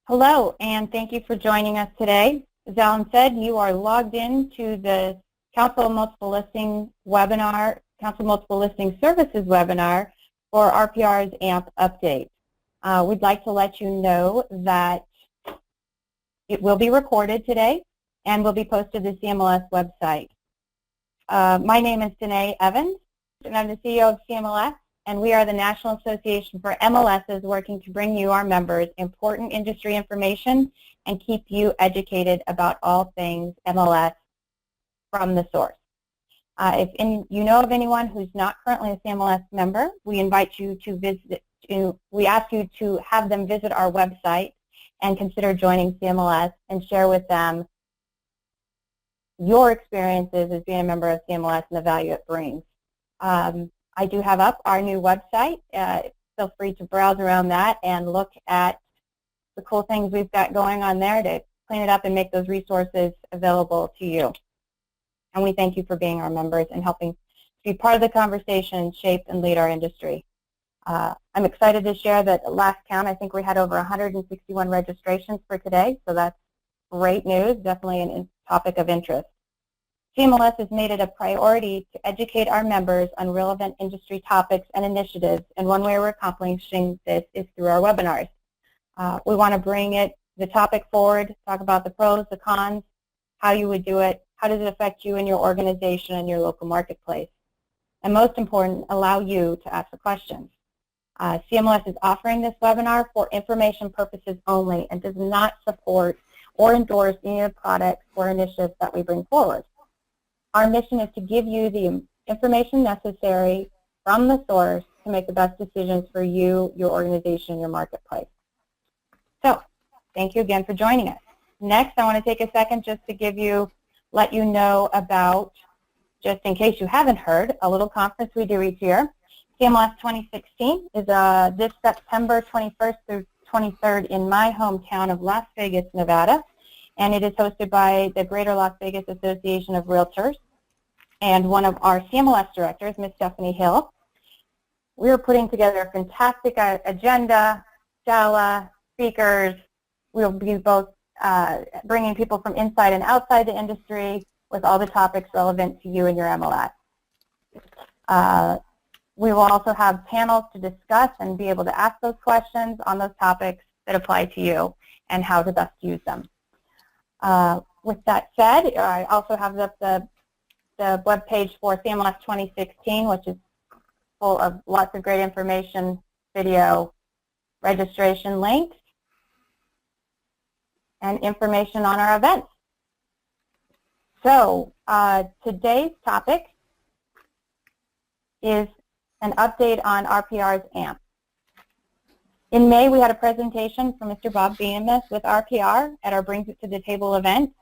Hello, and thank you for joining us today. As Alan said, you are logged in to the Council Multiple Listing webinar, Council Multiple Listing Services webinar for RPR's AMP update. We'd like to let you know that it will be recorded today and will be posted to the CMLS website. My name is Danae Evans, and I'm the CEO of CMLS. And we are the National Association for MLSs working to bring you, our members, important industry information and keep you educated about all things MLS from the source. If you know of anyone who's not currently a CMLS member, we invite you to visit. We ask you to have them visit our website and consider joining CMLS and share with them your experiences as being a member of CMLS and the value it brings. I do have up our new website. Feel free to browse around that and look at the cool things we've got going on there to clean it up and make those resources available to you. And we thank you for being our members and helping to be part of the conversation, shape, and lead our industry. I'm excited to share that at last count, I think we had over 161 registrations for today, so that's great news, definitely a topic of interest. CMLS has made it a priority to educate our members on relevant industry topics and initiatives, and one way we're accomplishing this is through our webinars. We want to bring the topic forward, talk about the pros, the cons, how you would do it, how does it affect you and your organization and your local marketplace, and most important, allow you to ask the questions. CMLS is offering this webinar for information purposes only and does not support or endorse any of the products or initiatives that we bring forward. Our mission is to give you the information necessary from the source to make the best decisions for you, your organization, and your marketplace. So, thank you again for joining us. Next, I want to take a second just to let you know about, just in case you haven't heard, a little conference we do each year. CMLS 2016 is this September 21st through 23rd in my hometown of Las Vegas, Nevada. And it is hosted by the Greater Las Vegas Association of Realtors and one of our CMLS directors, Ms. Stephanie Hill. We are putting together a fantastic agenda, gala, speakers. We'll be both bringing people from inside and outside the industry with all the topics relevant to you and your MLS. We will also have panels to discuss and be able to ask those questions on those topics that apply to you and how to best use them. With that said, I also have the web page for CMLS 2016, which is full of lots of great information, video, registration links, and information on our events. So today's topic is an update on RPR's AMP. In May, we had a presentation from Mr. Bob Bemis with RPR at our Brings It to the Table event,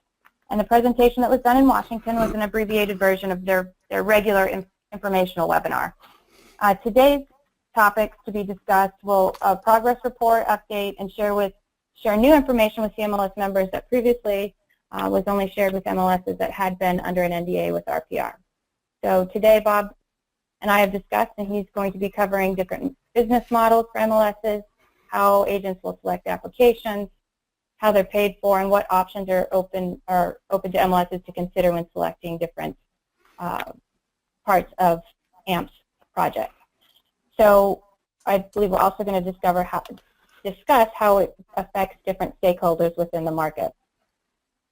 and the presentation that was done in Washington was an abbreviated version of their regular informational webinar. Today's topics to be discussed will progress report, update, and share new information with CMLS members that previously was only shared with MLSs that had been under an NDA with RPR. So today, Bob and I have discussed, and he's going to be covering different business models for MLSs, how agents will select applications, how they're paid for, and what options are open to MLSs to consider when selecting different parts of AMP's project. So I believe we're also going to discuss how it affects different stakeholders within the market.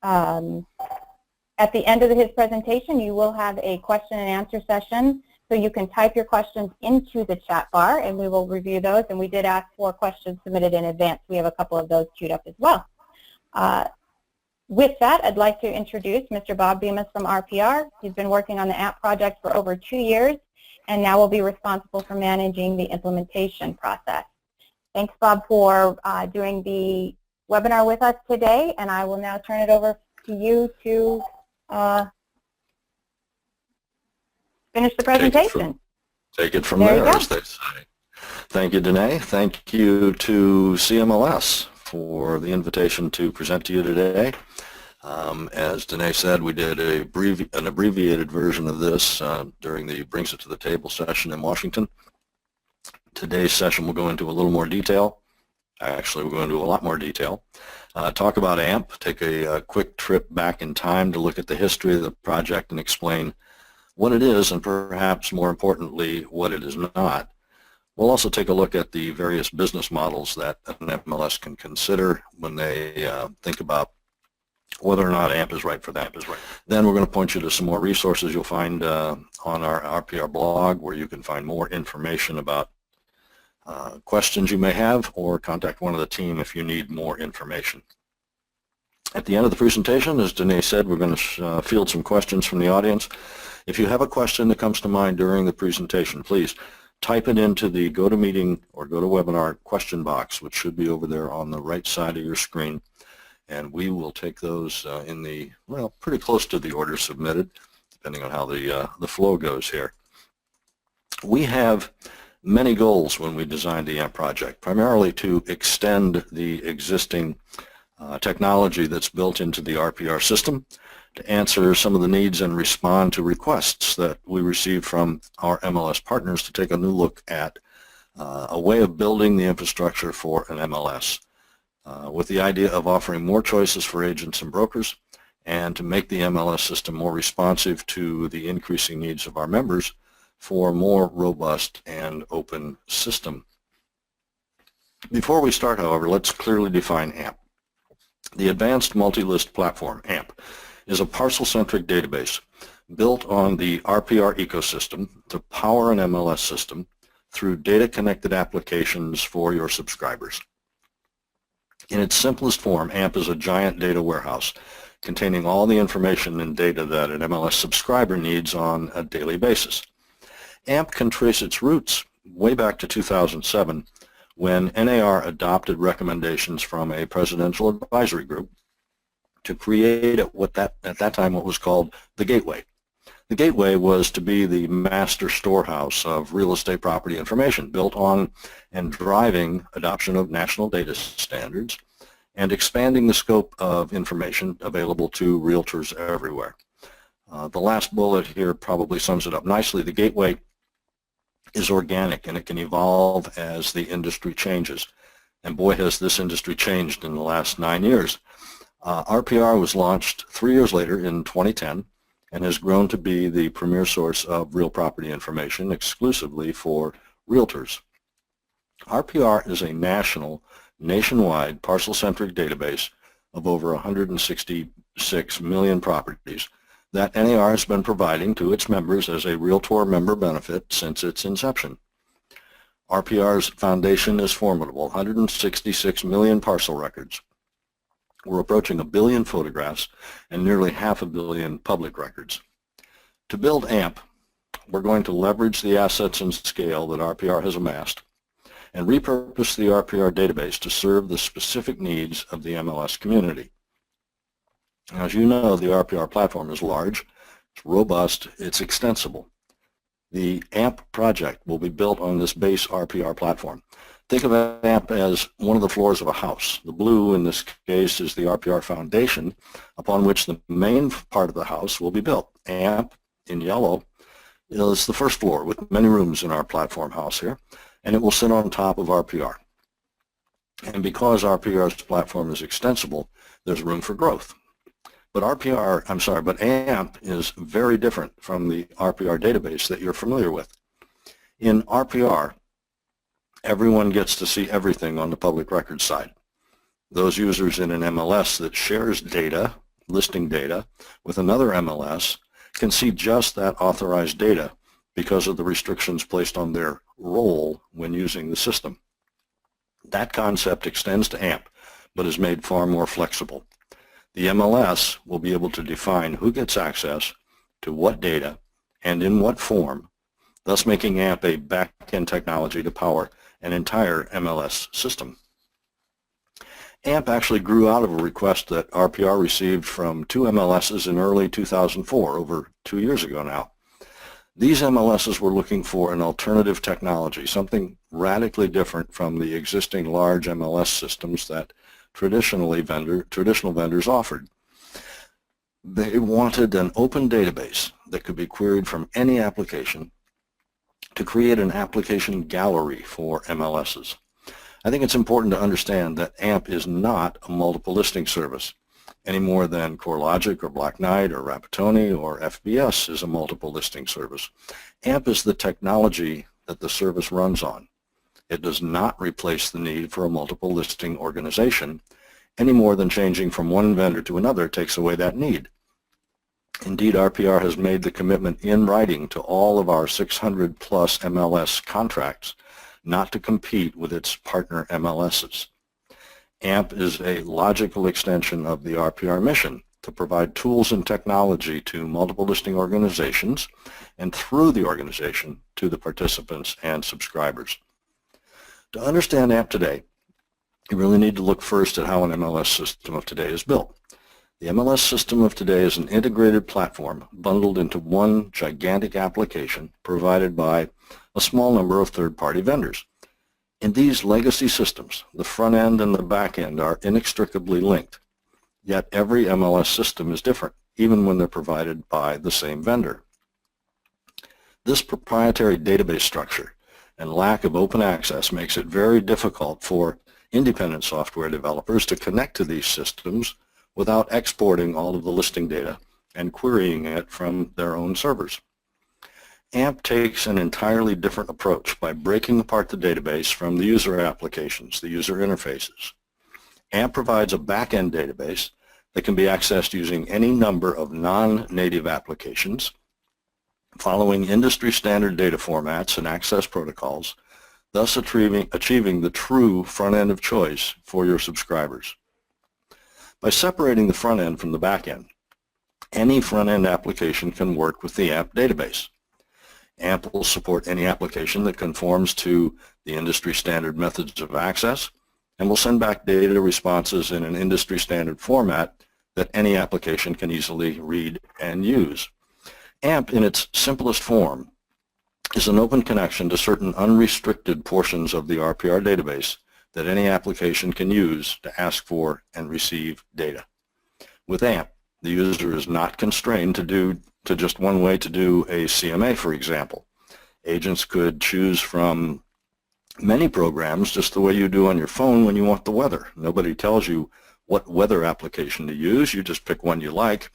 At the end of his presentation, you will have a question and answer session. So you can type your questions into the chat bar, and we will review those. And we did ask for questions submitted in advance. We have a couple of those queued up as well. With that, I'd like to introduce Mr. Bob Bemis from RPR. He's been working on the AMP project for over 2 years, and now will be responsible for managing the implementation process. Thanks, Bob, for doing the webinar with us today, and I will now turn it over to you to finish the presentation. Take it from there, as they say. Thank you, Danae. Thank you to CMLS for the invitation to present to you today. As Danae said, we did an abbreviated version of this during the Brings It to the Table session in Washington. Today's session will go into a little more detail Actually, we're going to do a lot more detail. Talk about AMP, take a quick trip back in time to look at the history of the project and explain what it is and perhaps more importantly what it is not. We'll also take a look at the various business models that an MLS can consider when they think about whether or not AMP is right for them. Then we're going to point you to some more resources you'll find on our RPR blog, where you can find more information about questions you may have, or contact one of the team if you need more information. At the end of the presentation, as Danae said, we're going to field some questions from the audience. If you have a question that comes to mind during the presentation, please type it into the GoToMeeting or GoToWebinar question box, which should be over there on the right side of your screen, and we will take those in the, well, pretty close to the order submitted, depending on how the flow goes here. We have many goals when we designed the AMP project, primarily to extend the existing technology that's built into the RPR system, to answer some of the needs and respond to requests that we receive from our MLS partners to take a new look at a way of building the infrastructure for an MLS, with the idea of offering more choices for agents and brokers, and to make the MLS system more responsive to the increasing needs of our members for a more robust and open system. Before we start, however, let's clearly define AMP. The Advanced Multi-List Platform, AMP, is a parcel-centric database built on the RPR ecosystem to power an MLS system through data-connected applications for your subscribers. In its simplest form, AMP is a giant data warehouse containing all the information and data that an MLS subscriber needs on a daily basis. AMP can trace its roots way back to 2007, when NAR adopted recommendations from a presidential advisory group to create at that time what was called the Gateway. The Gateway was to be the master storehouse of real estate property information, built on and driving adoption of national data standards and expanding the scope of information available to realtors everywhere. The last bullet here probably sums it up nicely. The Gateway is organic, and it can evolve as the industry changes. And boy, has this industry changed in the last 9 years. RPR was launched 3 years later in 2010 and has grown to be the premier source of real property information exclusively for realtors. RPR is a nationwide parcel-centric database of over 166 million properties that NAR has been providing to its members as a Realtor member benefit since its inception. RPR's foundation is formidable, 166 million parcel records. We're approaching 1 billion photographs and nearly 500 million public records. To build AMP, we're going to leverage the assets and scale that RPR has amassed and repurpose the RPR database to serve the specific needs of the MLS community. As you know, the RPR platform is large, it's robust, it's extensible. The AMP project will be built on this base RPR platform. Think of AMP as one of the floors of a house. The blue in this case is the RPR foundation upon which the main part of the house will be built. AMP in yellow is the first floor with many rooms in our platform house here, and it will sit on top of RPR. And because RPR's platform is extensible, there's room for growth. But AMP is very different from the RPR database that you're familiar with. In RPR, everyone gets to see everything on the public record side. Those users in an MLS that shares data, listing data, with another MLS can see just that authorized data because of the restrictions placed on their role when using the system. That concept extends to AMP, but is made far more flexible. The MLS will be able to define who gets access to what data and in what form, thus making AMP a back-end technology to power an entire MLS system. AMP actually grew out of a request that RPR received from 2 MLSs in early 2004, over 2 years ago now. These MLSs were looking for an alternative technology, something radically different from the existing large MLS systems that traditional vendors offered. They wanted an open database that could be queried from any application to create an application gallery for MLSs. I think it's important to understand that AMP is not a multiple listing service any more than CoreLogic or Black Knight or Rapatoni or FBS is a multiple listing service. AMP is the technology that the service runs on. It does not replace the need for a multiple listing organization any more than changing from one vendor to another takes away that need. Indeed, RPR has made the commitment in writing to all of our 600 plus MLS contracts not to compete with its partner MLSs. AMP is a logical extension of the RPR mission to provide tools and technology to multiple listing organizations and through the organization to the participants and subscribers. To understand AMP today, you really need to look first at how an MLS system of today is built. The MLS system of today is an integrated platform bundled into one gigantic application provided by a small number of third-party vendors. In these legacy systems, the front end and the back end are inextricably linked, yet every MLS system is different, even when they're provided by the same vendor. This proprietary database structure and lack of open access makes it very difficult for independent software developers to connect to these systems without exporting all of the listing data and querying it from their own servers. AMP takes an entirely different approach by breaking apart the database from the user applications, the user interfaces. AMP provides a back-end database that can be accessed using any number of non-native applications, following industry standard data formats and access protocols, thus achieving the true front end of choice for your subscribers. By separating the front end from the back end, any front end application can work with the AMP database. AMP will support any application that conforms to the industry standard methods of access and will send back data responses in an industry standard format that any application can easily read and use. AMP in its simplest form is an open connection to certain unrestricted portions of the RPR database that any application can use to ask for and receive data. With AMP, the user is not constrained to just one way to do a CMA, for example. Agents could choose from many programs just the way you do on your phone when you want the weather. Nobody tells you what weather application to use. You just pick one you like.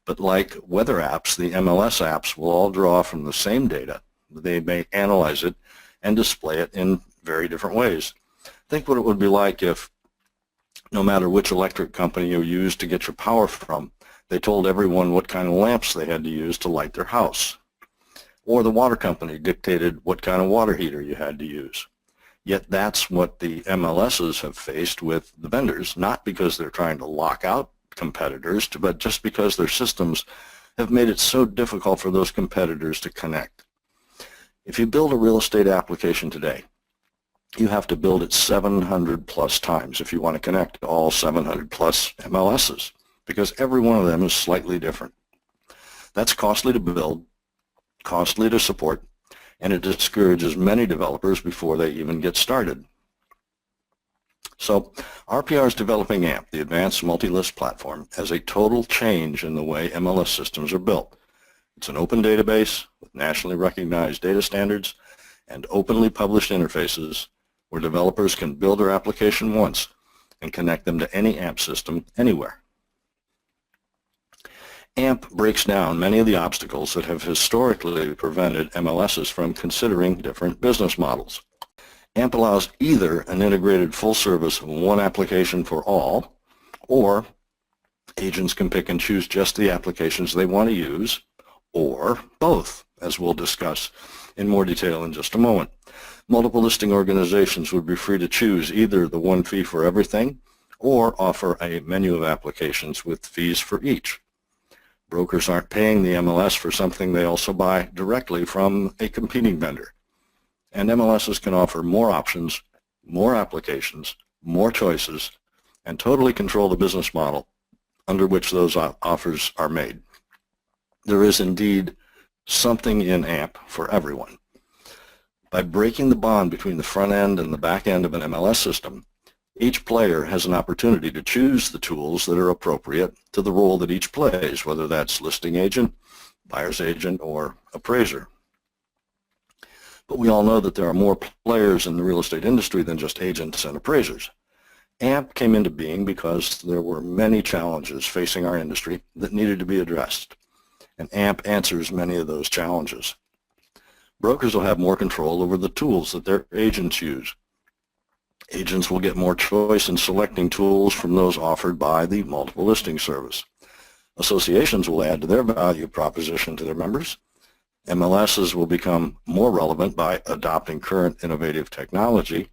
But like weather apps, the MLS apps will all draw from the same data. They may analyze it and display it in very different ways. Think what it would be like if, no matter which electric company you use to get your power from, they told everyone what kind of lamps they had to use to light their house. Or the water company dictated what kind of water heater you had to use. Yet that's what the MLSs have faced with the vendors, not because they're trying to lock out competitors, but just because their systems have made it so difficult for those competitors to connect. If you build a real estate application today, you have to build it 700 plus times if you want to connect to all 700 plus MLSs, because every one of them is slightly different. That's costly to build, costly to support, and it discourages many developers before they even get started. So RPR is developing AMP, the Advanced Multi-List Platform, as a total change in the way MLS systems are built. It's an open database with nationally recognized data standards and openly published interfaces where developers can build their application once and connect them to any AMP system anywhere. AMP breaks down many of the obstacles that have historically prevented MLSs from considering different business models. AMP allows either an integrated full service one application for all, or agents can pick and choose just the applications they want to use, or both, as we'll discuss in more detail in just a moment. Multiple listing organizations would be free to choose either the one fee for everything or offer a menu of applications with fees for each. Brokers aren't paying the MLS for something they also buy directly from a competing vendor. And MLSs can offer more options, more applications, more choices, and totally control the business model under which those offers are made. There is indeed something in AMP for everyone. By breaking the bond between the front end and the back end of an MLS system, each player has an opportunity to choose the tools that are appropriate to the role that each plays, whether that's listing agent, buyer's agent, or appraiser. But we all know that there are more players in the real estate industry than just agents and appraisers. AMP came into being because there were many challenges facing our industry that needed to be addressed, and AMP answers many of those challenges. Brokers will have more control over the tools that their agents use. Agents will get more choice in selecting tools from those offered by the multiple listing service. Associations will add to their value proposition to their members. MLSs will become more relevant by adopting current innovative technology,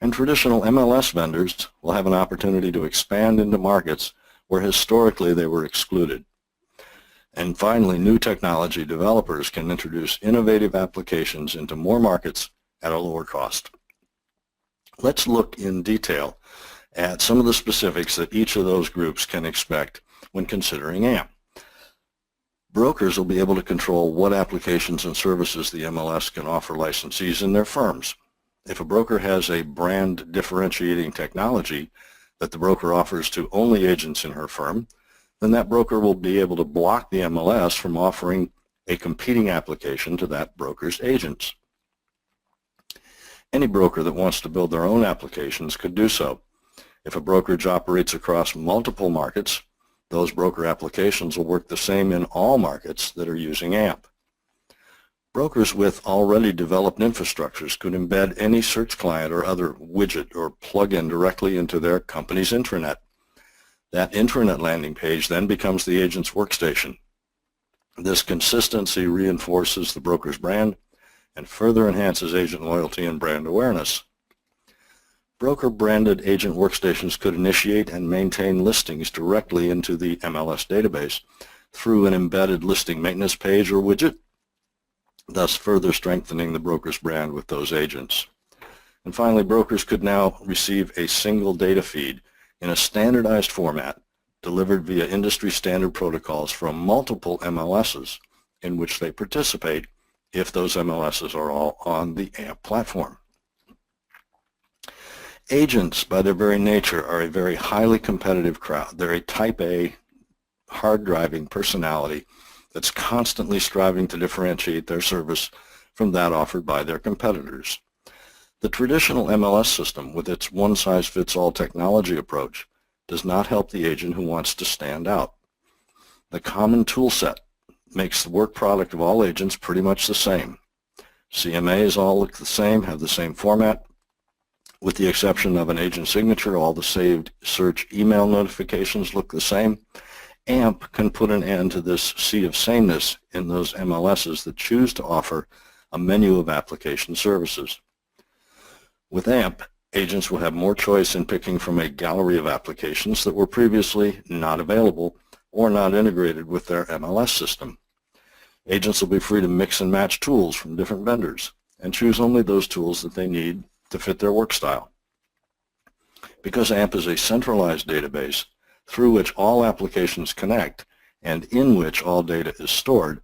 and traditional MLS vendors will have an opportunity to expand into markets where historically they were excluded. And finally, new technology developers can introduce innovative applications into more markets at a lower cost. Let's look in detail at some of the specifics that each of those groups can expect when considering AMP. Brokers will be able to control what applications and services the MLS can offer licensees in their firms. If a broker has a brand differentiating technology that the broker offers to only agents in her firm, then that broker will be able to block the MLS from offering a competing application to that broker's agents. Any broker that wants to build their own applications could do so. If a brokerage operates across multiple markets, those broker applications will work the same in all markets that are using AMP. Brokers with already developed infrastructures could embed any search client or other widget or plugin directly into their company's intranet. That intranet landing page then becomes the agent's workstation. This consistency reinforces the broker's brand and further enhances agent loyalty and brand awareness. Broker-branded agent workstations could initiate and maintain listings directly into the MLS database through an embedded listing maintenance page or widget, thus further strengthening the broker's brand with those agents. And finally, brokers could now receive a single data feed in a standardized format delivered via industry standard protocols from multiple MLSs in which they participate if those MLSs are all on the AMP platform. Agents, by their very nature, are a very highly competitive crowd. They're a type A, hard-driving personality that's constantly striving to differentiate their service from that offered by their competitors. The traditional MLS system, with its one-size-fits-all technology approach, does not help the agent who wants to stand out. The common tool set makes the work product of all agents pretty much the same. CMAs all look the same, have the same format. With the exception of an agent signature, all the saved search email notifications look the same. AMP can put an end to this sea of sameness in those MLSs that choose to offer a menu of application services. With AMP, agents will have more choice in picking from a gallery of applications that were previously not available or not integrated with their MLS system. Agents will be free to mix and match tools from different vendors and choose only those tools that they need to fit their work style. Because AMP is a centralized database through which all applications connect and in which all data is stored,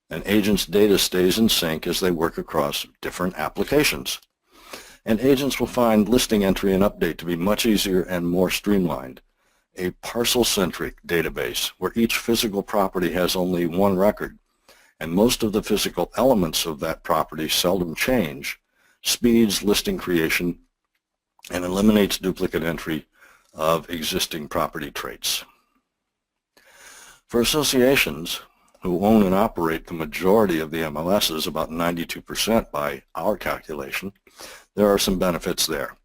an agent's data stays in sync as they work across different applications. And agents will find listing entry and update to be much easier and more streamlined. A parcel-centric database where each physical property has only one record and most of the physical elements of that property seldom change, speeds listing creation and eliminates duplicate entry of existing property traits. For associations who own and operate the majority of the MLSs, about 92% by our calculation, there are some benefits there.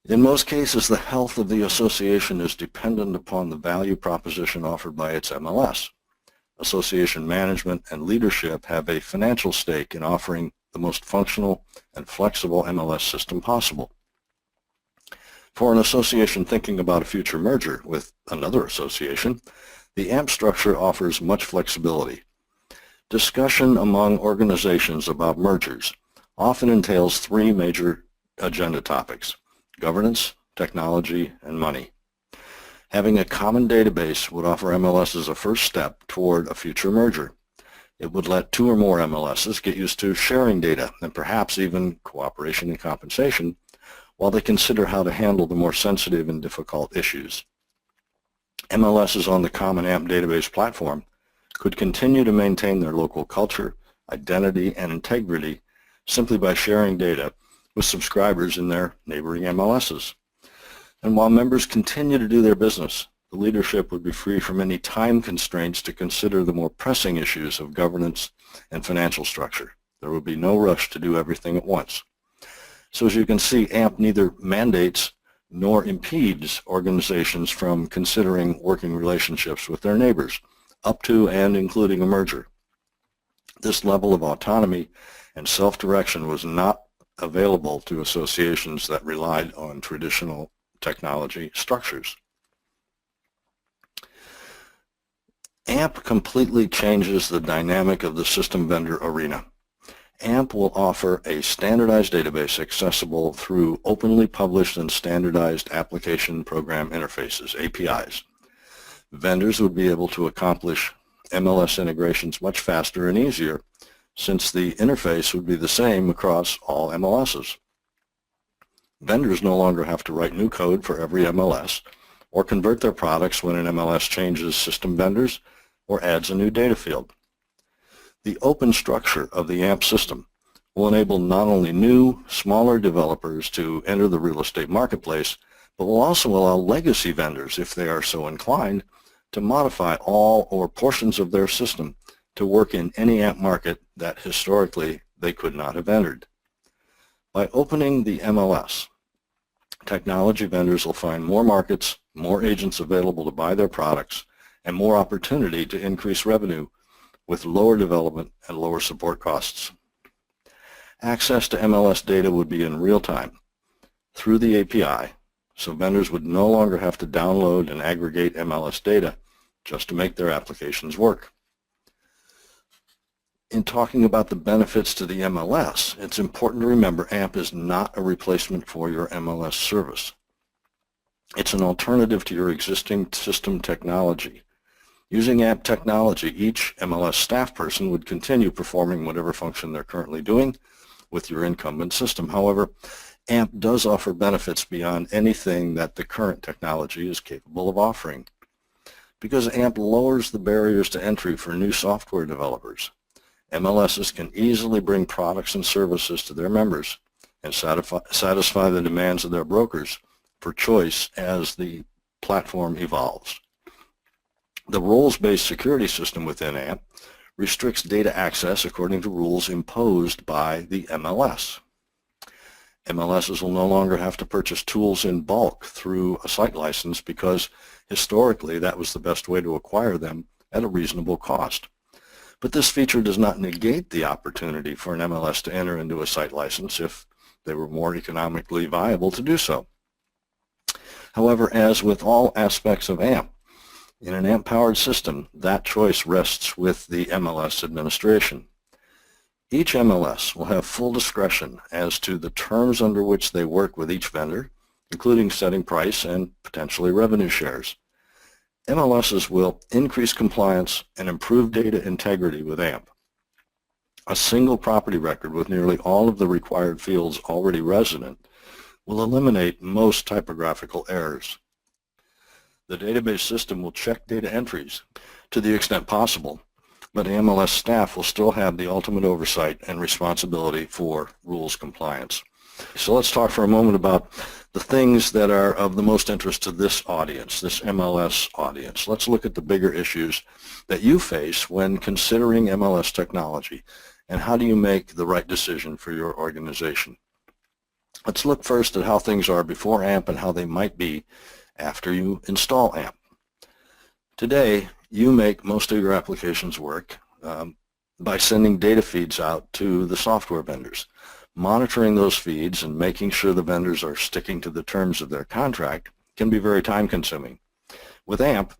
In most cases, the health of the association is dependent upon the value proposition offered by its MLS. Association management and leadership have a financial stake in offering the most functional and flexible MLS system possible. For an association thinking about a future merger with another association, the AMP structure offers much flexibility. Discussion among organizations about mergers often entails three major agenda topics: governance, technology, and money. Having a common database would offer MLSs a first step toward a future merger. It would let two or more MLSs get used to sharing data and perhaps even cooperation and compensation while they consider how to handle the more sensitive and difficult issues. MLSs on the common AMP database platform could continue to maintain their local culture, identity, and integrity simply by sharing data with subscribers in their neighboring MLSs. And while members continue to do their business, the leadership would be free from any time constraints to consider the more pressing issues of governance and financial structure. There would be no rush to do everything at once. So as you can see, AMP neither mandates nor impedes organizations from considering working relationships with their neighbors, up to and including a merger. This level of autonomy and self-direction was not available to associations that relied on traditional technology structures. AMP completely changes the dynamic of the system vendor arena. AMP will offer a standardized database accessible through openly published and standardized application program interfaces, APIs. Vendors would be able to accomplish MLS integrations much faster and easier, since the interface would be the same across all MLSs. Vendors no longer have to write new code for every MLS or convert their products when an MLS changes system vendors or adds a new data field. The open structure of the AMP system will enable not only new, smaller developers to enter the real estate marketplace, but will also allow legacy vendors, if they are so inclined, to modify all or portions of their system to work in any AMP market that historically they could not have entered. By opening the MLS, technology vendors will find more markets, more agents available to buy their products, and more opportunity to increase revenue with lower development and lower support costs. Access to MLS data would be in real time through the API, so vendors would no longer have to download and aggregate MLS data just to make their applications work. In talking about the benefits to the MLS, it's important to remember AMP is not a replacement for your MLS service. It's an alternative to your existing system technology. Using AMP technology, each MLS staff person would continue performing whatever function they're currently doing with your incumbent system. However, AMP does offer benefits beyond anything that the current technology is capable of offering. Because AMP lowers the barriers to entry for new software developers, MLSs can easily bring products and services to their members and satisfy the demands of their brokers for choice as the platform evolves. The roles-based security system within AMP restricts data access according to rules imposed by the MLS. MLSs will no longer have to purchase tools in bulk through a site license because historically that was the best way to acquire them at a reasonable cost. But this feature does not negate the opportunity for an MLS to enter into a site license if they were more economically viable to do so. However, as with all aspects of AMP, in an AMP-powered system, that choice rests with the MLS administration. Each MLS will have full discretion as to the terms under which they work with each vendor, including setting price and potentially revenue shares. MLSs will increase compliance and improve data integrity with AMP. A single property record with nearly all of the required fields already resident will eliminate most typographical errors. The database system will check data entries to the extent possible, but MLS staff will still have the ultimate oversight and responsibility for rules compliance. So let's talk for a moment about the things that are of the most interest to this audience, this MLS audience. Let's look at the bigger issues that you face when considering MLS technology, and how do you make the right decision for your organization. Let's look first at how things are before AMP and how they might be after you install AMP. Today, you make most of your applications work by sending data feeds out to the software vendors. Monitoring those feeds and making sure the vendors are sticking to the terms of their contract can be very time-consuming. With AMP,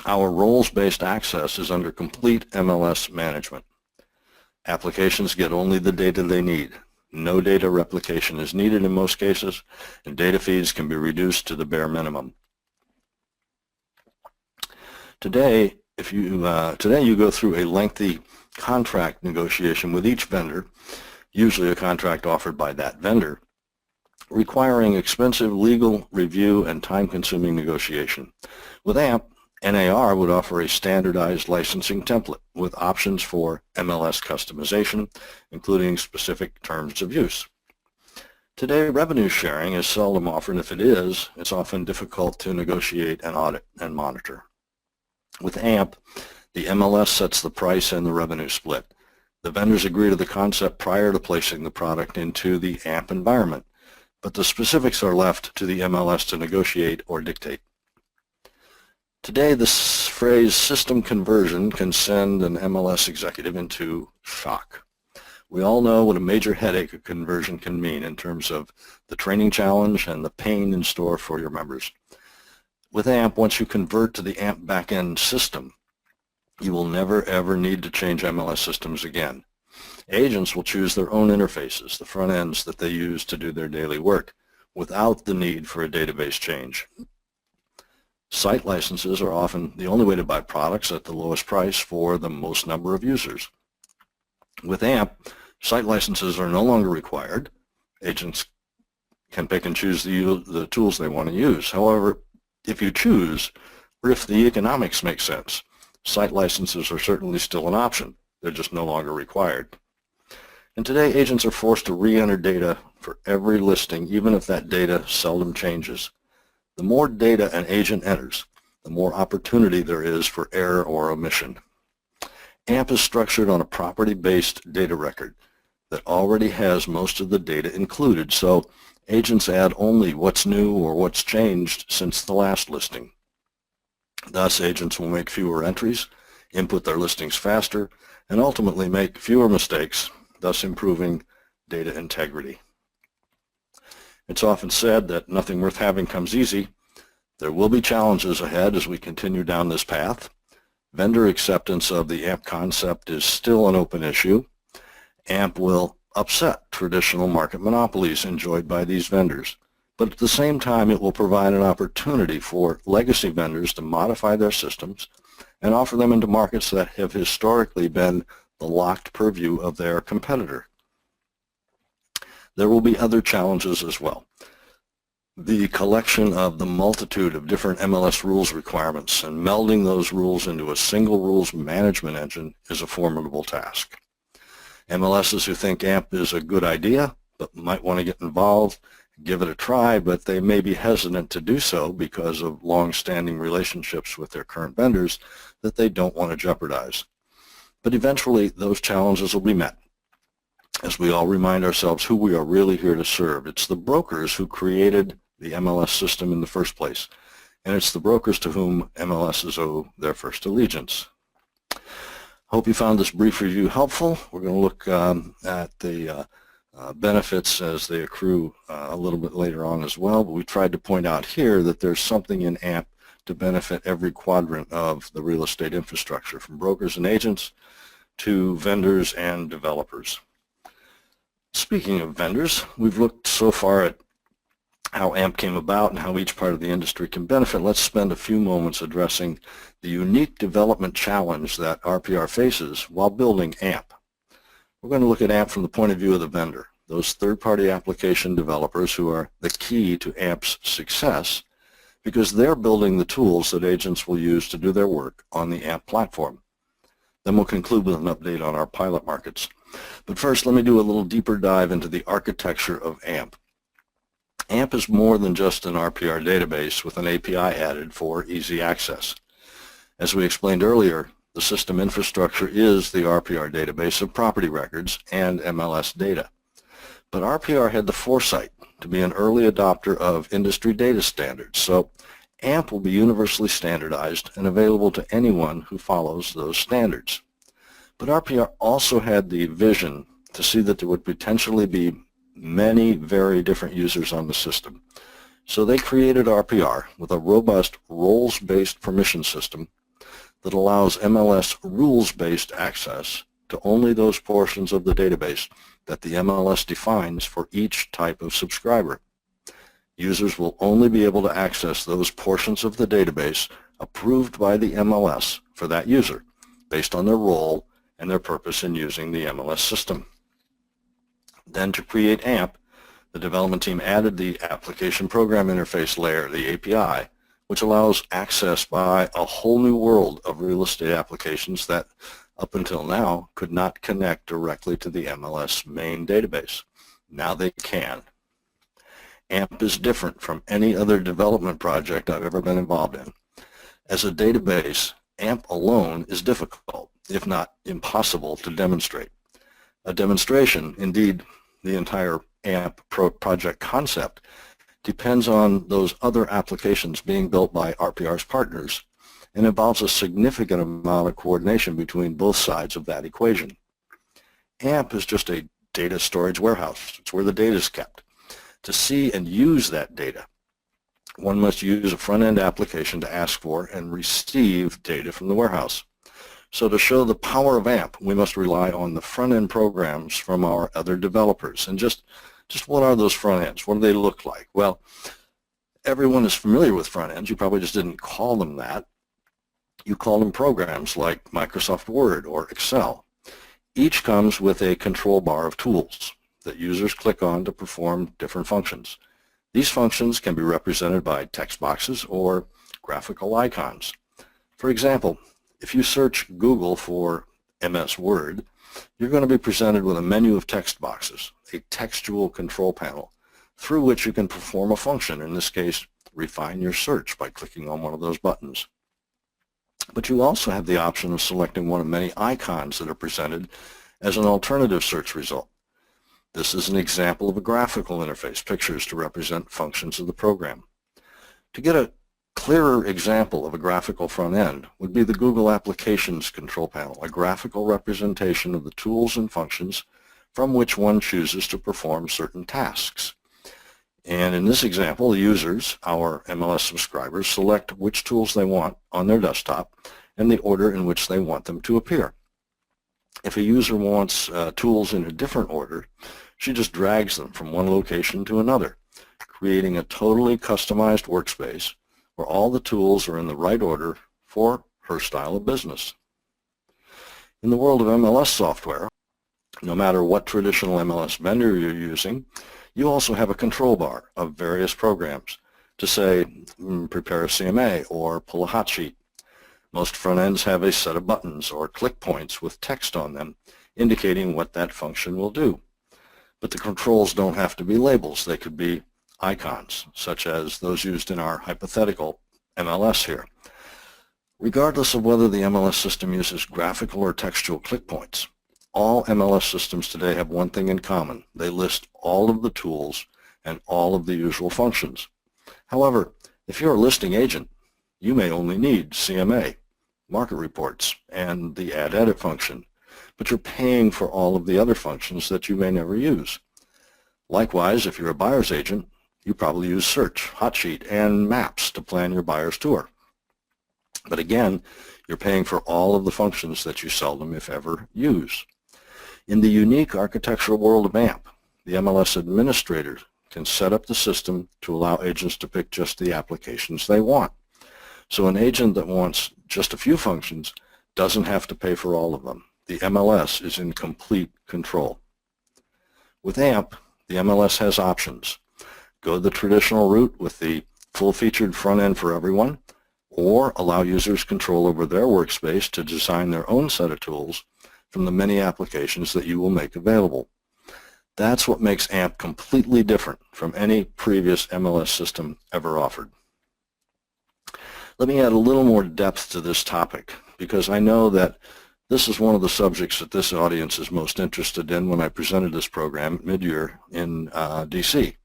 our roles-based access is under complete MLS management. Applications get only the data they need. No data replication is needed in most cases, and data feeds can be reduced to the bare minimum. Today you go through a lengthy contract negotiation with each vendor, usually a contract offered by that vendor, requiring expensive legal review and time-consuming negotiation. With AMP, NAR would offer a standardized licensing template with options for MLS customization, including specific terms of use. Today, revenue sharing is seldom offered. If it is, it's often difficult to negotiate and audit and monitor. With AMP, the MLS sets the price and the revenue split. The vendors agree to the concept prior to placing the product into the AMP environment, but the specifics are left to the MLS to negotiate or dictate. Today, this phrase system conversion can send an MLS executive into shock. We all know what a major headache a conversion can mean in terms of the training challenge and the pain in store for your members. With AMP, once you convert to the AMP backend system, you will never ever need to change MLS systems again. Agents will choose their own interfaces, the front ends that they use to do their daily work, without the need for a database change. Site licenses are often the only way to buy products at the lowest price for the most number of users. With AMP, site licenses are no longer required. Agents can pick and choose the tools they want to use. However, if you choose, or if the economics make sense, site licenses are certainly still an option. They're just no longer required. And today, agents are forced to re-enter data for every listing, even if that data seldom changes. The more data an agent enters, the more opportunity there is for error or omission. AMP is structured on a property-based data record that already has most of the data included, so agents add only what's new or what's changed since the last listing. Thus, agents will make fewer entries, input their listings faster, and ultimately make fewer mistakes, thus improving data integrity. It's often said that nothing worth having comes easy. There will be challenges ahead as we continue down this path. Vendor acceptance of the AMP concept is still an open issue. AMP will upset traditional market monopolies enjoyed by these vendors, but at the same time it will provide an opportunity for legacy vendors to modify their systems and offer them into markets that have historically been the locked purview of their competitor. There will be other challenges as well. The collection of the multitude of different MLS rules requirements and melding those rules into a single rules management engine is a formidable task. MLSs who think AMP is a good idea but might want to get involved, give it a try, but they may be hesitant to do so because of long-standing relationships with their current vendors that they don't want to jeopardize. But eventually those challenges will be met as we all remind ourselves who we are really here to serve. It's the brokers who created the MLS system in the first place, and it's the brokers to whom MLSs owe their first allegiance. Hope you found this brief review helpful. We're going to look at the benefits as they accrue a little bit later on as well, but we tried to point out here that there's something in AMP to benefit every quadrant of the real estate infrastructure, from brokers and agents to vendors and developers. Speaking of vendors, we've looked so far at how AMP came about and how each part of the industry can benefit. Let's spend a few moments addressing the unique development challenge that RPR faces while building AMP. We're going to look at AMP from the point of view of the vendor, those third-party application developers who are the key to AMP's success because they're building the tools that agents will use to do their work on the AMP platform. Then we'll conclude with an update on our pilot markets. But first, let me do a little deeper dive into the architecture of AMP. AMP is more than just an RPR database with an API added for easy access. As we explained earlier, the system infrastructure is the RPR database of property records and MLS data. But RPR had the foresight to be an early adopter of industry data standards, so AMP will be universally standardized and available to anyone who follows those standards. But RPR also had the vision to see that there would potentially be many very different users on the system. So they created RPR with a robust roles-based permission system that allows MLS rules-based access to only those portions of the database that the MLS defines for each type of subscriber. Users will only be able to access those portions of the database approved by the MLS for that user, based on their role and their purpose in using the MLS system. Then to create AMP, the development team added the application program interface layer, the API, which allows access by a whole new world of real estate applications that up until now could not connect directly to the MLS main database. Now they can. AMP is different from any other development project I've ever been involved in. As a database, AMP alone is difficult, if not impossible, to demonstrate. A demonstration, indeed the entire AMP project concept, depends on those other applications being built by RPR's partners and involves a significant amount of coordination between both sides of that equation. AMP is just a data storage warehouse. It's where the data is kept. To see and use that data, one must use a front-end application to ask for and receive data from the warehouse. So to show the power of AMP, we must rely on the front-end programs from our other developers. And just what are those front ends? What do they look like? Well, everyone is familiar with front ends. You probably just didn't call them that. You call them programs like Microsoft Word or Excel. Each comes with a control bar of tools that users click on to perform different functions. These functions can be represented by text boxes or graphical icons. For example, if you search Google for MS Word, you're going to be presented with a menu of text boxes, a textual control panel, through which you can perform a function, in this case, refine your search by clicking on one of those buttons. But you also have the option of selecting one of many icons that are presented as an alternative search result. This is an example of a graphical interface, pictures to represent functions of the program. To get a clearer example of a graphical front end would be the Google Applications control panel, a graphical representation of the tools and functions from which one chooses to perform certain tasks. And in this example, the users, our MLS subscribers, select which tools they want on their desktop and the order in which they want them to appear. If a user wants tools in a different order, she just drags them from one location to another, creating a totally customized workspace where all the tools are in the right order for her style of business. In the world of MLS software, no matter what traditional MLS vendor you're using, you also have a control bar of various programs to say, prepare a CMA or pull a hot sheet. Most front ends have a set of buttons or click points with text on them indicating what that function will do. But the controls don't have to be labels. They could be icons, such as those used in our hypothetical MLS here. Regardless of whether the MLS system uses graphical or textual click points, all MLS systems today have one thing in common. They list all of the tools and all of the usual functions. However, if you're a listing agent, you may only need CMA, market reports, and the add edit function, but you're paying for all of the other functions that you may never use. Likewise, if you're a buyer's agent, you probably use search, hot sheet, and maps to plan your buyer's tour. But again, you're paying for all of the functions that you seldom, if ever, use. In the unique architectural world of AMP, the MLS administrator can set up the system to allow agents to pick just the applications they want. So an agent that wants just a few functions doesn't have to pay for all of them. The MLS is in complete control. With AMP, the MLS has options. Go the traditional route with the full-featured front end for everyone, or allow users control over their workspace to design their own set of tools from the many applications that you will make available. That's what makes AMP completely different from any previous MLS system ever offered. Let me add a little more depth to this topic, because I know that this is one of the subjects that this audience is most interested in when I presented this program mid-year in DC.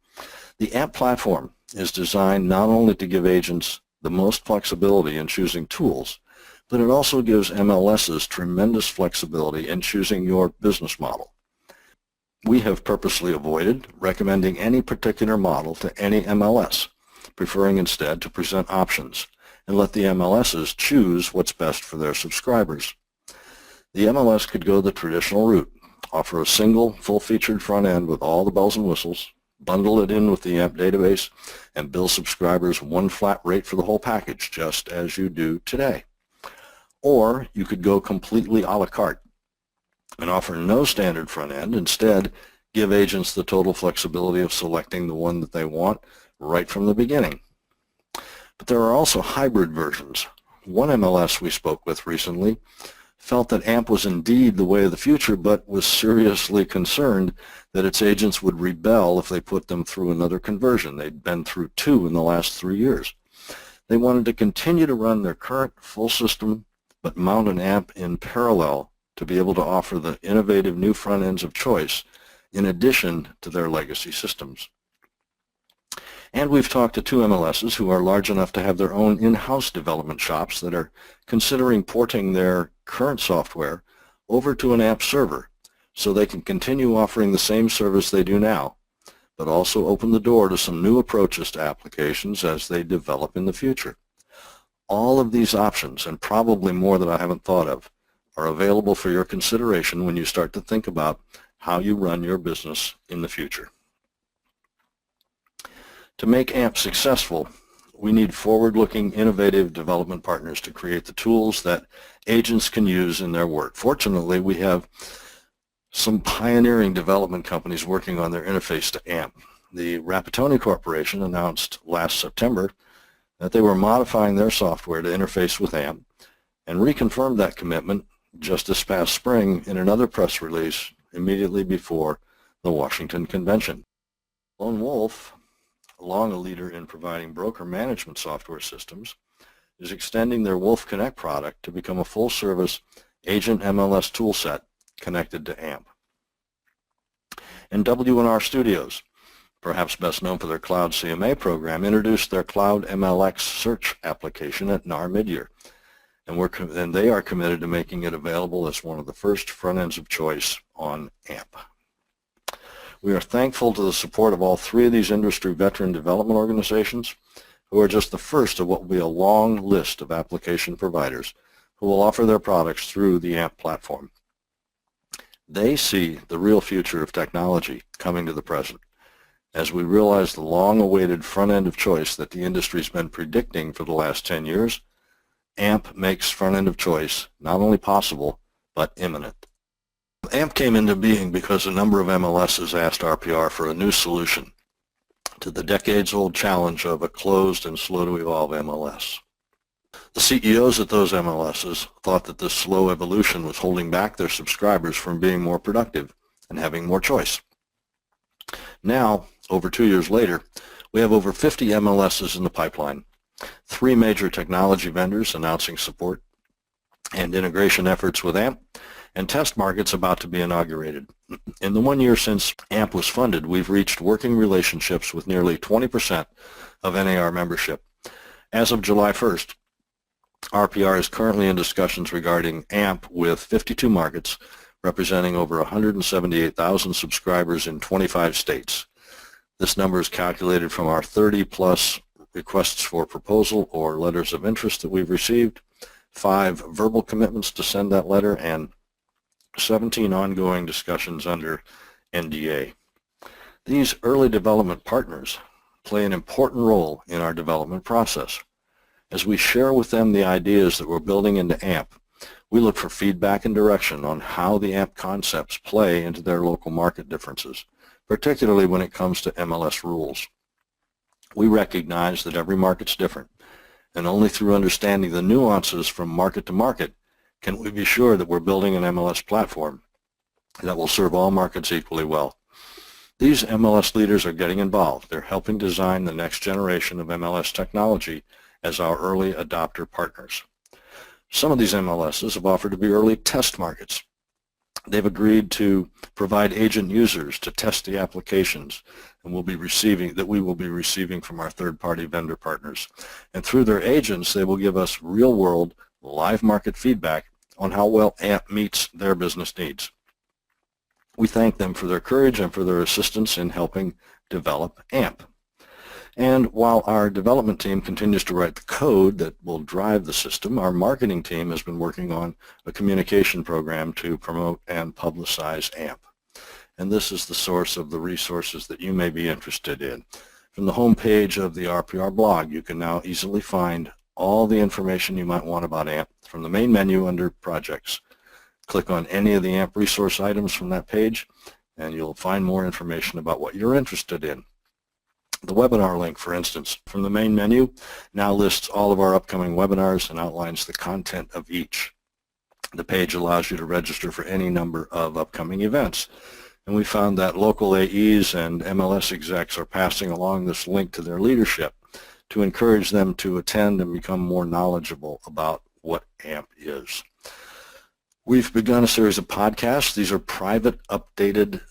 The AMP platform is designed not only to give agents the most flexibility in choosing tools, but it also gives MLSs tremendous flexibility in choosing your business model. We have purposely avoided recommending any particular model to any MLS, preferring instead to present options and let the MLSs choose what's best for their subscribers. The MLS could go the traditional route, offer a single full-featured front end with all the bells and whistles, bundle it in with the AMP database, and bill subscribers one flat rate for the whole package, just as you do today. Or you could go completely a la carte and offer no standard front end, instead give agents the total flexibility of selecting the one that they want right from the beginning. But there are also hybrid versions. One MLS we spoke with recently felt that AMP was indeed the way of the future, but was seriously concerned that its agents would rebel if they put them through another conversion. They'd been through 2 in the last 3 years. They wanted to continue to run their current full system, but mount an AMP in parallel to be able to offer the innovative new front ends of choice in addition to their legacy systems. And we've talked to 2 MLSs who are large enough to have their own in-house development shops that are considering porting their current software over to an AMP server so they can continue offering the same service they do now, but also open the door to some new approaches to applications as they develop in the future. All of these options, and probably more that I haven't thought of, are available for your consideration when you start to think about how you run your business in the future. To make AMP successful, we need forward-looking, innovative development partners to create the tools that agents can use in their work. Fortunately, we have some pioneering development companies working on their interface to AMP. The Rapatoni Corporation announced last September that they were modifying their software to interface with AMP and reconfirmed that commitment just this past spring in another press release immediately before the Washington Convention. Lone Wolf, long a leader in providing broker management software systems, is extending their Wolf Connect product to become a full-service agent MLS toolset connected to AMP. And W&R Studios, perhaps best known for their Cloud CMA program, introduced their Cloud MLX search application at NAR midyear, and they are committed to making it available as one of the first front ends of choice on AMP. We are thankful to the support of all 3 of these industry veteran development organizations, who are just the first of what will be a long list of application providers who will offer their products through the AMP platform. They see the real future of technology coming to the present, as we realize the long-awaited front end of choice that the industry's been predicting for the last 10 years. AMP makes front end of choice not only possible, but imminent. AMP came into being because a number of MLSs asked RPR for a new solution to the decades-old challenge of a closed and slow-to-evolve MLS. The CEOs at those MLSs thought that this slow evolution was holding back their subscribers from being more productive and having more choice. Now, over 2 years later, we have over 50 MLSs in the pipeline, 3 major technology vendors announcing support and integration efforts with AMP, and test markets about to be inaugurated. In the 1 year since AMP was funded, we've reached working relationships with nearly 20% of NAR membership. As of July 1st, RPR is currently in discussions regarding AMP with 52 markets, representing over 178,000 subscribers in 25 states. This number is calculated from our 30-plus requests for proposal or letters of interest that we've received, 5 verbal commitments to send that letter, and 17 ongoing discussions under NDA. These early development partners play an important role in our development process. As we share with them the ideas that we're building into AMP, we look for feedback and direction on how the AMP concepts play into their local market differences, particularly when it comes to MLS rules. We recognize that every market's different, and only through understanding the nuances from market to market can we be sure that we're building an MLS platform that will serve all markets equally well. These MLS leaders are getting involved. They're helping design the next generation of MLS technology as our early adopter partners. Some of these MLSs have offered to be early test markets. They've agreed to provide agent users to test the applications and we will be receiving from our third-party vendor partners. And through their agents, they will give us real-world, live market feedback on how well AMP meets their business needs. We thank them for their courage and for their assistance in helping develop AMP. And while our development team continues to write the code that will drive the system, our marketing team has been working on a communication program to promote and publicize AMP. And this is the source of the resources that you may be interested in. From the home page of the RPR blog, you can now easily find all the information you might want about AMP from the main menu under Projects. Click on any of the AMP resource items from that page, and you'll find more information about what you're interested in. The webinar link, for instance, from the main menu now lists all of our upcoming webinars and outlines the content of each. The page allows you to register for any number of upcoming events. And we found that local AEs and MLS execs are passing along this link to their leadership to encourage them to attend and become more knowledgeable about what AMP is. We've begun a series of podcasts. These are private, updated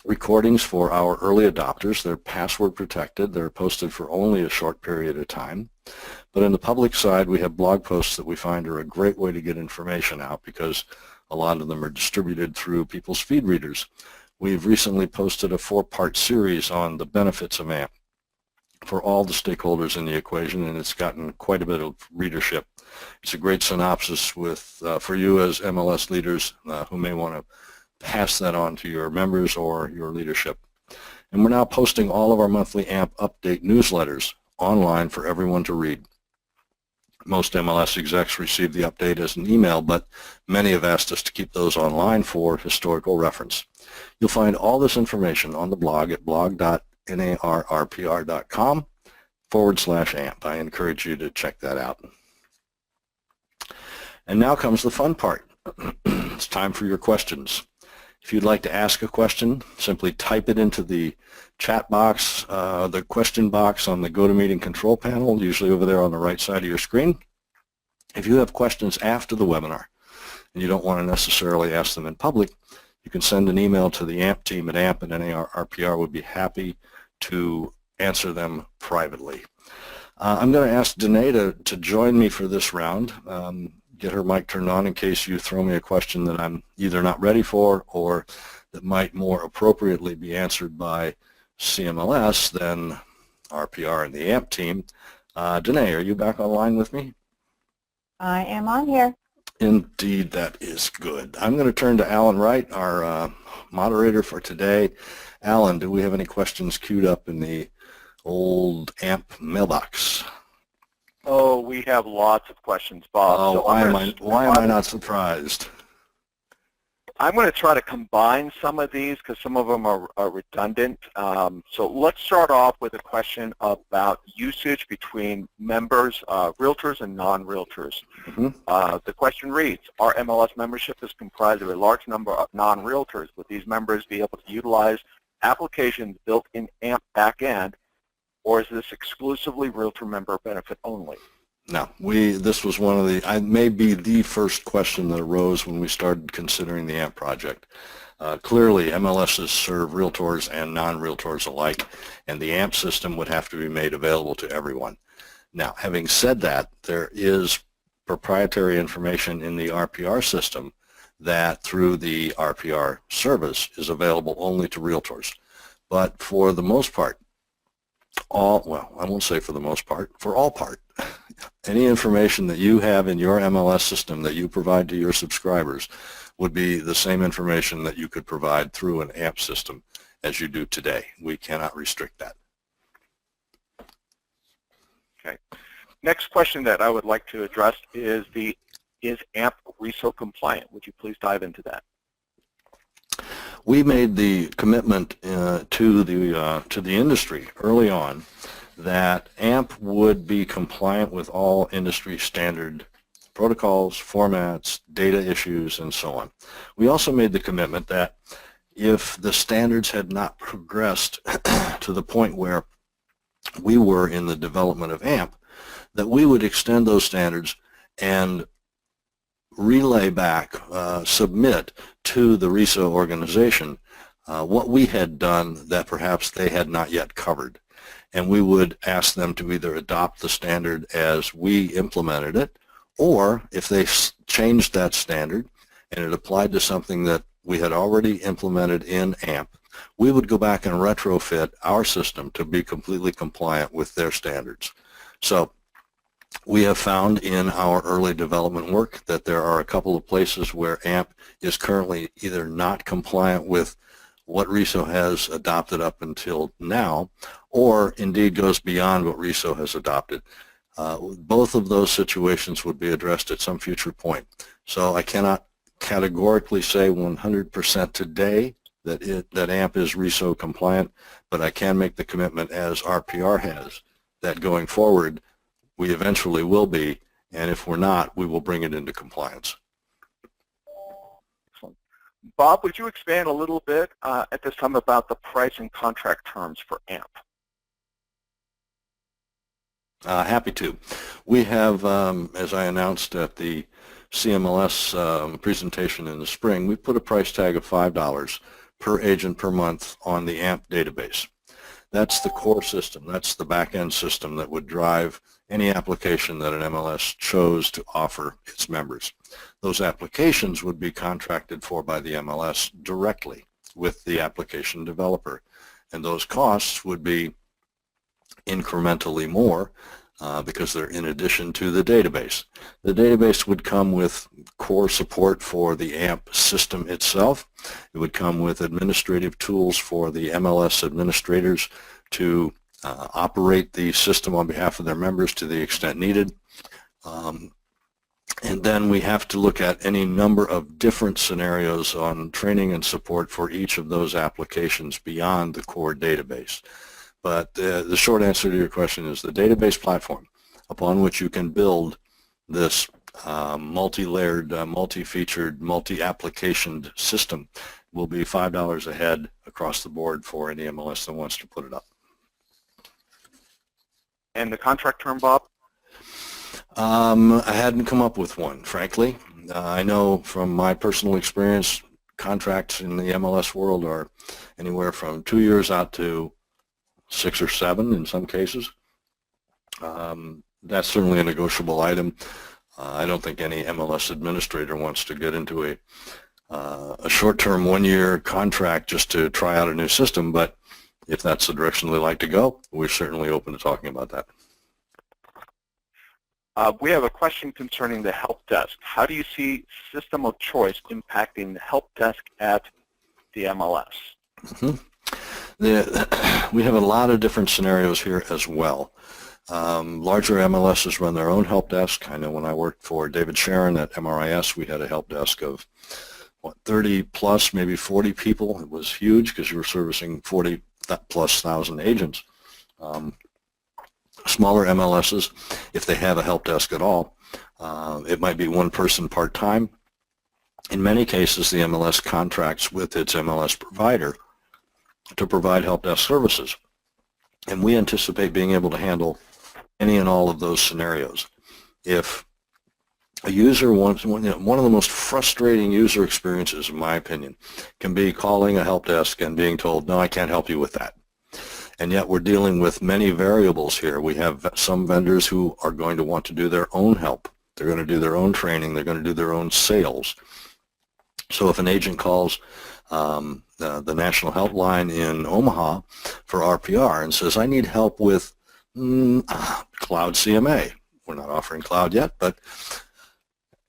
recordings for our early adopters. They're password protected. They're posted for only a short period of time. But in the public side, we have blog posts that we find are a great way to get information out because a lot of them are distributed through people's feed readers. We've recently posted a 4-part series on the benefits of AMP for all the stakeholders in the equation, and it's gotten quite a bit of readership. It's a great synopsis for you as MLS leaders who may want to pass that on to your members or your leadership. And we're now posting all of our monthly AMP update newsletters online for everyone to read. Most MLS execs receive the update as an email, but many have asked us to keep those online for historical reference. You'll find all this information on the blog at blog.narrpr.com/AMP. I encourage you to check that out. And now comes the fun part. It's time for your questions. If you'd like to ask a question, simply type it into the chat box, the question box on the GoToMeeting control panel, usually over there on the right side of your screen. If you have questions after the webinar and you don't want to necessarily ask them in public, you can send an email to the AMP team at AMP, and NARPR would be happy to answer them privately. I'm going to ask Danae to join me for this round. Get her mic turned on in case you throw me a question that I'm either not ready for or that might more appropriately be answered by CMLS than RPR and the AMP team. Danae, are you back online with me? I am on here. Indeed, that is good. I'm going to turn to Alan Wright, our moderator for today. Alan, do we have any questions queued up in the old AMP mailbox? Oh, we have lots of questions, Bob. Oh, so why am I not surprised? I'm going to try to combine some of these because some of them are redundant. So let's start off with a question about usage between members, realtors and non-realtors. The question reads, our MLS membership is comprised of a large number of non-realtors. Would these members be able to utilize applications built in AMP backend, or is this exclusively realtor member benefit only? No, this was one of the, maybe the first question that arose when we started considering the AMP project. Clearly, MLSs serve realtors and non-realtors alike, and the AMP system would have to be made available to everyone. Now, having said that, there is proprietary information in the RPR system that through the RPR service is available only to realtors. But for the most part, well, I won't say for the most part, for all part, any information that you have in your MLS system that you provide to your subscribers would be the same information that you could provide through an AMP system as you do today. We cannot restrict that. Okay. Next question that I would like to address is AMP RISO compliant? Would you please dive into that? We made the commitment to the industry early on that AMP would be compliant with all industry standard protocols, formats, data issues, and so on. We also made the commitment that if the standards had not progressed to the point where we were in the development of AMP, that we would extend those standards and relay back, submit to the RISO organization what we had done that perhaps they had not yet covered. And we would ask them to either adopt the standard as we implemented it, or if they changed that standard and it applied to something that we had already implemented in AMP, we would go back and retrofit our system to be completely compliant with their standards. So we have found in our early development work that there are a couple of places where AMP is currently either not compliant with what RISO has adopted up until now, or indeed goes beyond what RISO has adopted. Both of those situations would be addressed at some future point. So I cannot categorically say 100% today that AMP is RISO compliant, but I can make the commitment, as RPR has, that going forward we eventually will be, and if we're not, we will bring it into compliance. Excellent. Bob, would you expand a little bit at this time about the price and contract terms for AMP? Happy to. We have, as I announced at the CMLS presentation in the spring, we put a price tag of $5 per agent per month on the AMP database. That's the core system. That's the back-end system that would drive any application that an MLS chose to offer its members. Those applications would be contracted for by the MLS directly with the application developer, and those costs would be incrementally more because they're in addition to the database. The database would come with core support for the AMP system itself. It would come with administrative tools for the MLS administrators to operate the system on behalf of their members to the extent needed. And then we have to look at any number of different scenarios on training and support for each of those applications beyond the core database. But the short answer to your question is the database platform upon which you can build this multi-layered, multi-featured, multi-applicationed system will be $5 a head across the board for any MLS that wants to put it up. And the contract term, Bob? I hadn't come up with one, frankly. I know from my personal experience, contracts in the MLS world are anywhere from 2 years out to 6 or 7 in some cases. That's certainly a negotiable item. I don't think any MLS administrator wants to get into a short-term 1-year contract just to try out a new system, but if that's the direction they like to go, we're certainly open to talking about that. We have a question concerning the help desk. How do you see system of choice impacting the help desk at the MLS? Mm-hmm. We have a lot of different scenarios here as well. Larger MLSs run their own help desk. I know when I worked for David Sharon at MRIS, we had a help desk of 30 plus, maybe 40 people. It was huge because you were servicing 40 plus thousand agents. Smaller MLSs, if they have a help desk at all, it might be one person part-time. In many cases, the MLS contracts with its MLS provider to provide help desk services. And we anticipate being able to handle any and all of those scenarios. If a user wants, one of the most frustrating user experiences, in my opinion, can be calling a help desk and being told, no, I can't help you with that. And yet we're dealing with many variables here. We have some vendors who are going to want to do their own help. They're going to do their own training. They're going to do their own sales. So if an agent calls the National Helpline in Omaha for RPR and says, I need help with Cloud CMA. We're not offering Cloud yet,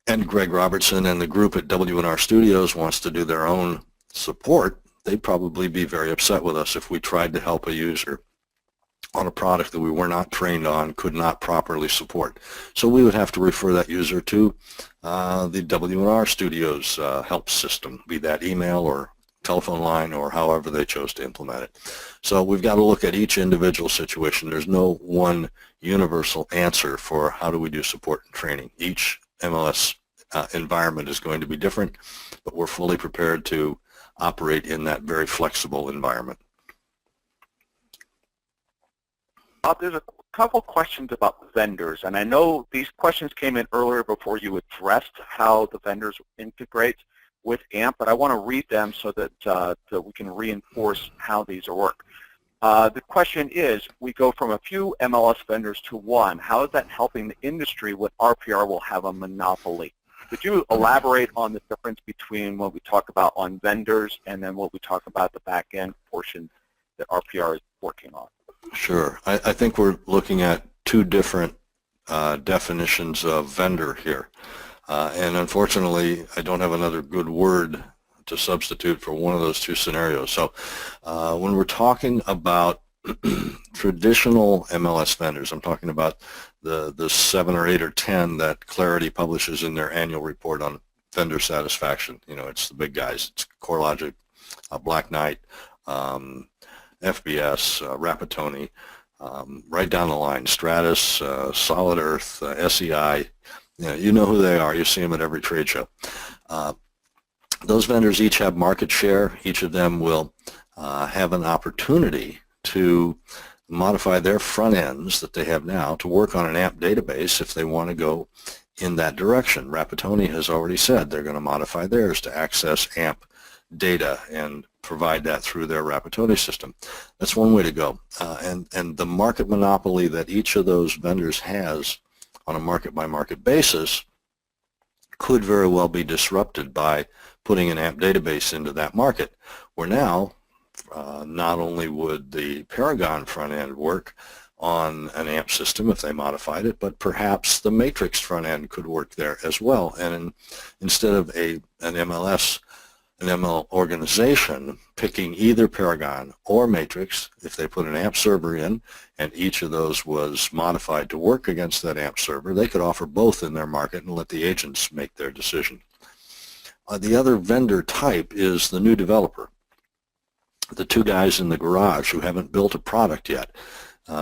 and Greg Robertson and the group at W&R Studios wants to do their own support, they'd probably be very upset with us if we tried to help a user on a product that we were not trained on, could not properly support. So we would have to refer that user to the W&R Studios help system, be that email or telephone line or however they chose to implement it. So we've got to look at each individual situation. There's no one universal answer for how do we do support and training. Each MLS environment is going to be different, but we're fully prepared to operate in that very flexible environment. There's a couple questions about vendors, and I know these questions came in earlier before you addressed how the vendors integrate with AMP, but I want to read them so that we can reinforce how these work. The question is, we go from a few MLS vendors to one. How is that helping the industry when RPR will have a monopoly? Could you elaborate on the difference between what we talk about on vendors and then what we talk about the back-end portion that RPR is working on? Sure. I think we're looking at two different definitions of vendor here. And unfortunately, I don't have another good word to substitute for one of those two scenarios. So when we're talking about traditional MLS vendors, I'm talking about the 7 or 8 or 10 that Clarity publishes in their annual report on vendor satisfaction. You know, it's the big guys. It's CoreLogic, Black Knight, FBS, Rapatoni, right down the line, Stratus, Solid Earth, SEI. You know who they are. You see them at every trade show. Those vendors each have market share. Each of them will have an opportunity to modify their front ends that they have now to work on an AMP database if they want to go in that direction. Rapatoni has already said they're going to modify theirs to access AMP data and provide that through their Rapatoni system. That's one way to go. And the market monopoly that each of those vendors has on a market-by-market basis could very well be disrupted by putting an AMP database into that market, where now not only would the Paragon front end work on an AMP system if they modified it, but perhaps the Matrix front end could work there as well. And instead of an MLS, an ML organization picking either Paragon or Matrix, if they put an AMP server in and each of those was modified to work against that AMP server, they could offer both in their market and let the agents make their decision. The other vendor type is the new developer, the two guys in the garage who haven't built a product yet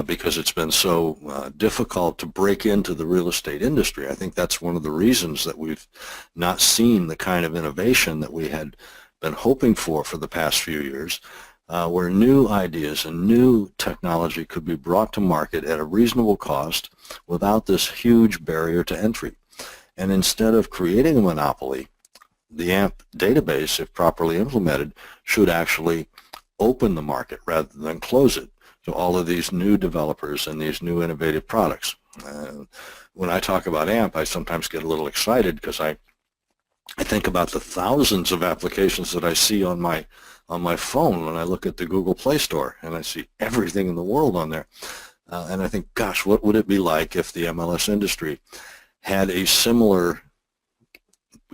because it's been so difficult to break into the real estate industry. I think that's one of the reasons that we've not seen the kind of innovation that we had been hoping for the past few years, where new ideas and new technology could be brought to market at a reasonable cost without this huge barrier to entry. And instead of creating a monopoly, the AMP database, if properly implemented, should actually open the market rather than close it to all of these new developers and these new innovative products. When I talk about AMP, I sometimes get a little excited because I think about the thousands of applications that I see on my phone when I look at the Google Play Store, and I see everything in the world on there. And I think, gosh, what would it be like if the MLS industry had a similar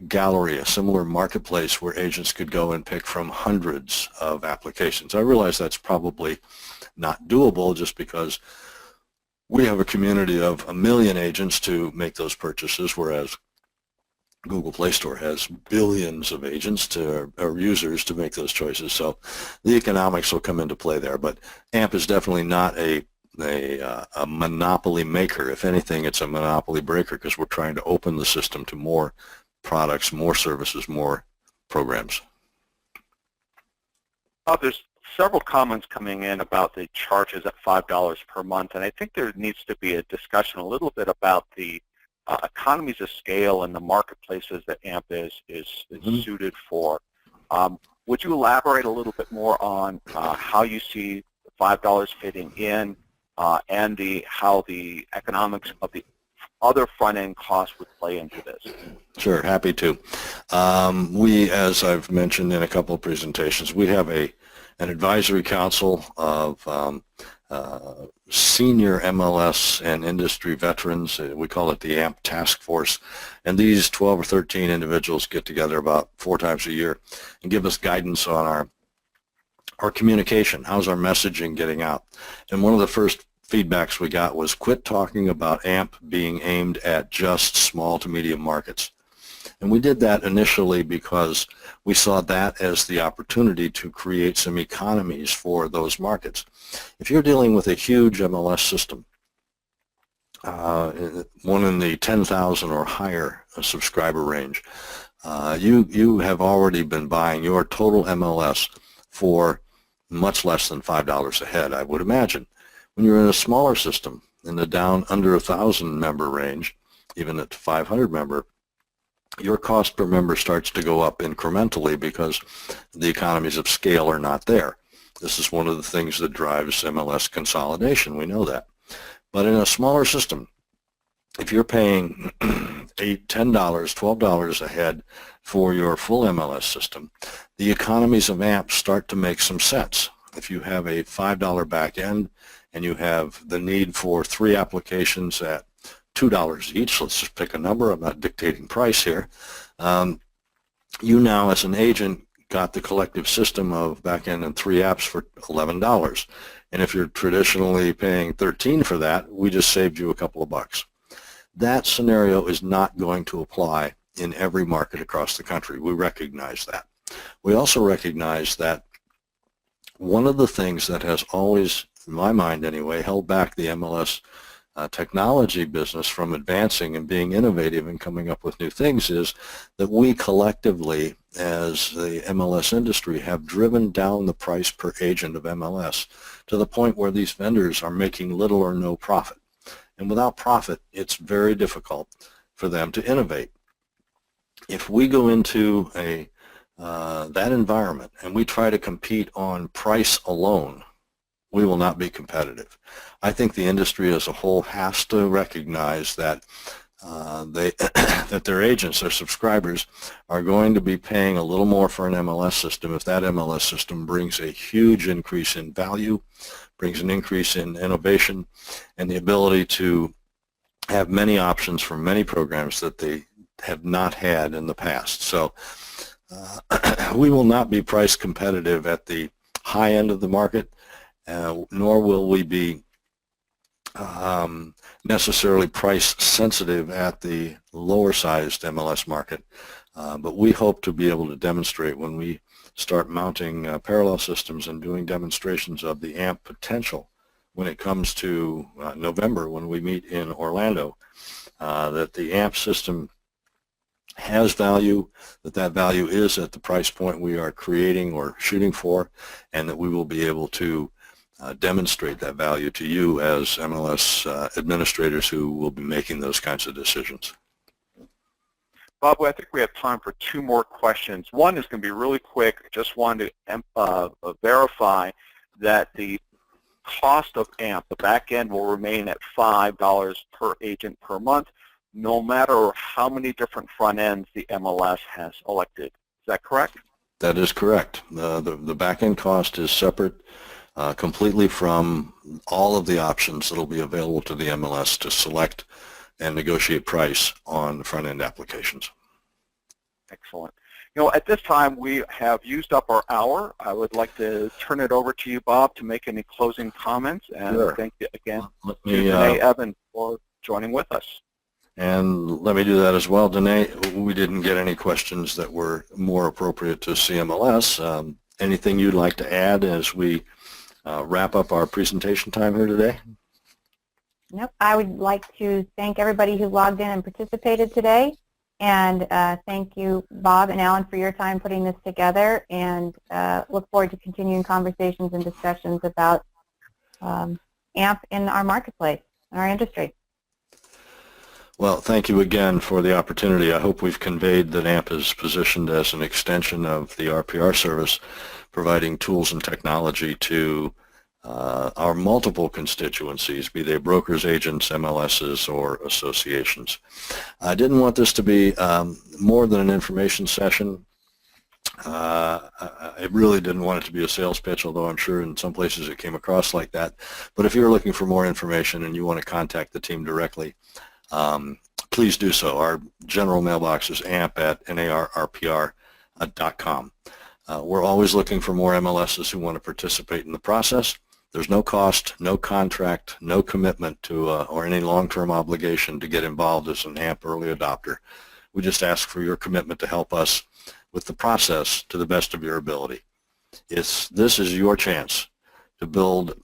gallery, a similar marketplace where agents could go and pick from hundreds of applications. I realize that's probably not doable just because we have a community of 1 million agents to make those purchases, whereas Google Play Store has billions of agents or users to make those choices. So the economics will come into play there. But AMP is definitely not a monopoly maker. If anything, it's a monopoly breaker because we're trying to open the system to more products, more services, more programs. There's several comments coming in about the charges at $5 per month, and I think there needs to be a discussion a little bit about the economies of scale and the marketplaces that AMP is suited for. Would you elaborate a little bit more on how you see $5 fitting in and how the economics of the other front-end costs would play into this? Sure, happy to. We, as I've mentioned in a couple of presentations, we have an advisory council of senior MLS and industry veterans. We call it the AMP Task Force. And these 12 or 13 individuals get together about 4 times a year and give us guidance on our communication. How's our messaging getting out? And one of the first feedbacks we got was quit talking about AMP being aimed at just small to medium markets. And we did that initially because we saw that as the opportunity to create some economies for those markets. If you're dealing with a huge MLS system, one in the 10,000 or higher subscriber range, you have already been buying your total MLS for much less than $5 a head, I would imagine. When you're in a smaller system, in the down under 1,000 member range, even at 500 member, your cost per member starts to go up incrementally because the economies of scale are not there. This is one of the things that drives MLS consolidation. We know that. But in a smaller system, if you're paying $8, $10, $12 a head for your full MLS system, the economies of AMP start to make some sense. If you have a $5 back end and you have the need for 3 applications at $2 each, let's just pick a number, I'm not dictating price here, you now as an agent got the collective system of back-end and 3 apps for $11. And if you're traditionally paying $13 for that, we just saved you a couple of bucks. That scenario is not going to apply in every market across the country. We recognize that. We also recognize that one of the things that has always, in my mind anyway, held back the MLS technology business from advancing and being innovative and coming up with new things is that we collectively, as the MLS industry, have driven down the price per agent of MLS to the point where these vendors are making little or no profit. And without profit, it's very difficult for them to innovate. If we go into that environment and we try to compete on price alone, we will not be competitive. I think the industry as a whole has to recognize that that their agents, their subscribers, are going to be paying a little more for an MLS system if that MLS system brings a huge increase in value, brings an increase in innovation, and the ability to have many options for many programs that they have not had in the past. So we will not be price competitive at the high end of the market, nor will we be necessarily price sensitive at the lower sized MLS market. But we hope to be able to demonstrate when we start mounting parallel systems and doing demonstrations of the AMP potential when it comes to November when we meet in Orlando, that the AMP system has value, that value is at the price point we are creating or shooting for, and that we will be able to demonstrate that value to you as MLS administrators who will be making those kinds of decisions. Bob, I think we have time for two more questions. One is going to be really quick. Just wanted to verify that the cost of AMP, the back end, will remain at $5 per agent per month, no matter how many different front ends the MLS has elected. Is that correct? That is correct. The back end cost is separate completely from all of the options that will be available to the MLS to select and negotiate price on the front end applications. Excellent. You know, at this time we have used up our hour. I would like to turn it over to you, Bob, to make any closing comments, and sure. Thank you again to Danae Evan for joining with us. And let me do that as well. Danae, we didn't get any questions that were more appropriate to CMLS. Anything you'd like to add as we wrap up our presentation time here today? Nope. I would like to thank everybody who logged in and participated today, and thank you, Bob and Alan, for your time putting this together, and look forward to continuing conversations and discussions about AMP in our marketplace, in our industry. Well, thank you again for the opportunity. I hope we've conveyed that AMP is positioned as an extension of the RPR service, providing tools and technology to our multiple constituencies, be they brokers, agents, MLSs, or associations. I didn't want this to be more than an information session. I really didn't want it to be a sales pitch, although I'm sure in some places it came across like that. But if you're looking for more information and you want to contact the team directly, please do so. Our general mailbox is amp@narrpr.com. We're always looking for more MLSs who want to participate in the process. There's no cost, no contract, no commitment to or any long-term obligation to get involved as an AMP early adopter. We just ask for your commitment to help us with the process to the best of your ability. This is your chance to build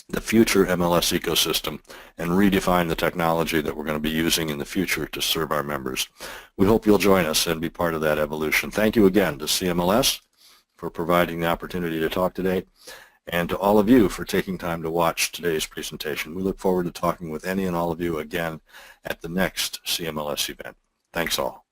the future MLS ecosystem and redefine the technology that we're going to be using in the future to serve our members. We hope you'll join us and be part of that evolution. Thank you again to CMLS for providing the opportunity to talk today, and to all of you for taking time to watch today's presentation. We look forward to talking with any and all of you again at the next CMLS event. Thanks all.